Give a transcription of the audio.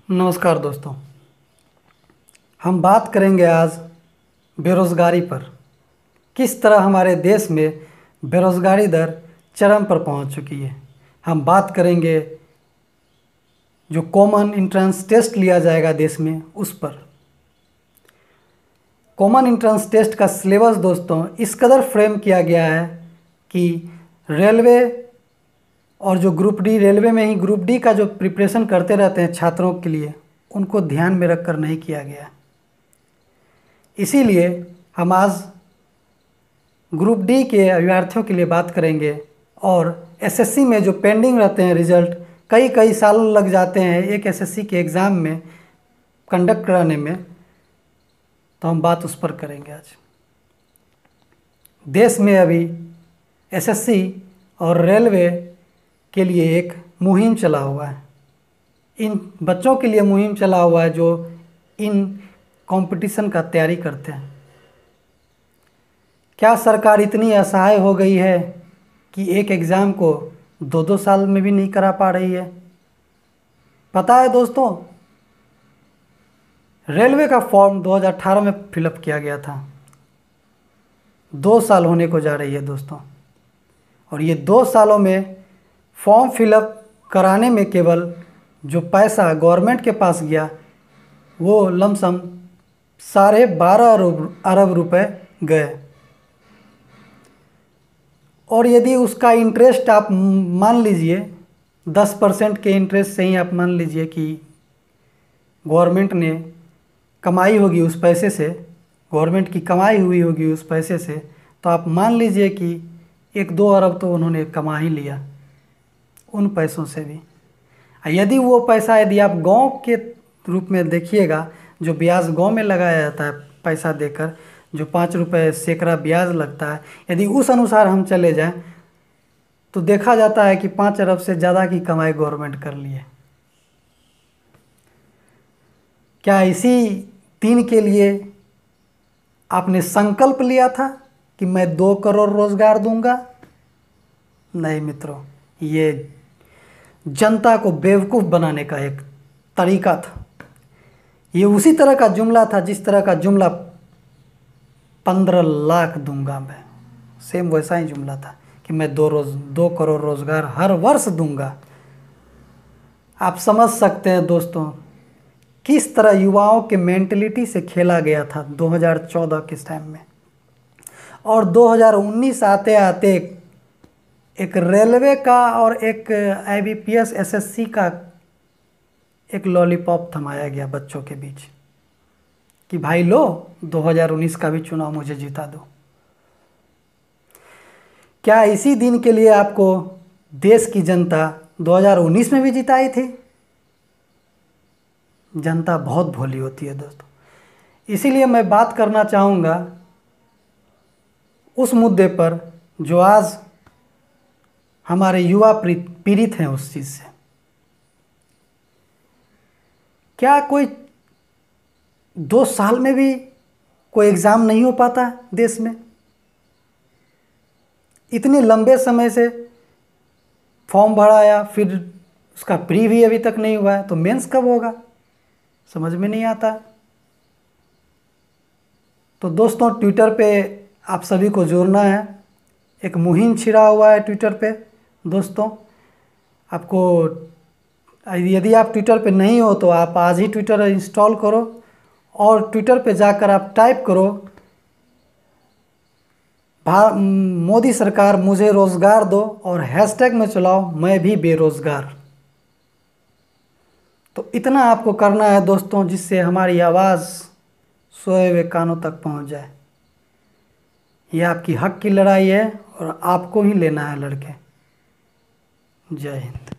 नमस्कार दोस्तों। हम बात करेंगे आज बेरोज़गारी पर। किस तरह हमारे देश में बेरोज़गारी दर चरम पर पहुंच चुकी है। हम बात करेंगे जो कॉमन एंट्रेंस टेस्ट लिया जाएगा देश में उस पर। कॉमन एंट्रेंस टेस्ट का सिलेबस दोस्तों इस कदर फ्रेम किया गया है कि रेलवे और जो ग्रुप डी, रेलवे में ही ग्रुप डी का जो प्रिपरेशन करते रहते हैं छात्रों के लिए, उनको ध्यान में रखकर नहीं किया गया। इसीलिए हम आज ग्रुप डी के अभ्यर्थियों के लिए बात करेंगे। और एसएससी में जो पेंडिंग रहते हैं रिजल्ट, कई साल लग जाते हैं एक एसएससी के एग्ज़ाम में कंडक्ट कराने में, तो हम बात उस पर करेंगे आज। देश में अभी एसएससी और रेलवे के लिए एक मुहिम चला हुआ है। इन बच्चों के लिए मुहिम चला हुआ है जो इन कंपटीशन का तैयारी करते हैं। क्या सरकार इतनी असहाय हो गई है कि एक एग्ज़ाम को 2-2 साल में भी नहीं करा पा रही है? पता है दोस्तों, रेलवे का फॉर्म 2018 में फिलअप किया गया था। 2 साल होने को जा रही है दोस्तों, और ये 2 सालों में फॉर्म फिलअप कराने में केवल जो पैसा गवर्नमेंट के पास गया वो लमसम 12.5 अरब रुपए गए। और यदि उसका इंटरेस्ट आप मान लीजिए 10% के इंटरेस्ट से ही आप मान लीजिए कि गवर्नमेंट ने कमाई होगी उस पैसे से, गवर्नमेंट की कमाई हुई होगी उस पैसे से, तो आप मान लीजिए कि 1-2 अरब तो उन्होंने कमा ही लिया उन पैसों से भी। यदि वो पैसा यदि आप गांव के रूप में देखिएगा, जो ब्याज गांव में लगाया जाता है पैसा देकर, जो 5 रुपये सैकड़ा ब्याज लगता है, यदि उस अनुसार हम चले जाएं तो देखा जाता है कि 5 अरब से ज़्यादा की कमाई गवर्नमेंट कर ली है। क्या इसी दिन के लिए आपने संकल्प लिया था कि मैं 2 करोड़ रोज़गार दूंगा? नहीं मित्रों, ये जनता को बेवकूफ़ बनाने का एक तरीका था। ये उसी तरह का जुमला था जिस तरह का जुमला 15 लाख दूंगा मैं, सेम वैसा ही जुमला था कि मैं 2 करोड़ रोज़गार हर वर्ष दूंगा। आप समझ सकते हैं दोस्तों किस तरह युवाओं के मेंटलिटी से खेला गया था 2014 के टाइम में। और 2019 आते आते एक रेलवे का और एक आईबीपीएस एसएससी का एक लॉलीपॉप थमाया गया बच्चों के बीच कि भाई लो 2019 का भी चुनाव मुझे जिता दो। क्या इसी दिन के लिए आपको देश की जनता 2019 में भी जिताई थी? जनता बहुत भोली होती है दोस्तों। इसीलिए मैं बात करना चाहूँगा उस मुद्दे पर जो आज हमारे युवा पीड़ित हैं उस चीज़ से। क्या कोई 2 साल में भी कोई एग्ज़ाम नहीं हो पाता देश में? इतने लंबे समय से फॉर्म भराया, फिर उसका प्री भी अभी तक नहीं हुआ है, तो मेंस कब होगा? समझ में नहीं आता। तो दोस्तों ट्विटर पे आप सभी को जुड़ना है। एक मुहिम छिड़ा हुआ है ट्विटर पे दोस्तों। आपको यदि आप ट्विटर पे नहीं हो तो आप आज ही ट्विटर इंस्टॉल करो और ट्विटर पे जाकर आप टाइप करो मोदी सरकार मुझे रोज़गार दो और हैशटैग में चलाओ मैं भी बेरोज़गार। तो इतना आपको करना है दोस्तों जिससे हमारी आवाज़ सोए हुए कानों तक पहुंच जाए। यह आपकी हक की लड़ाई है और आपको ही लेना है लड़के। जय हिंद।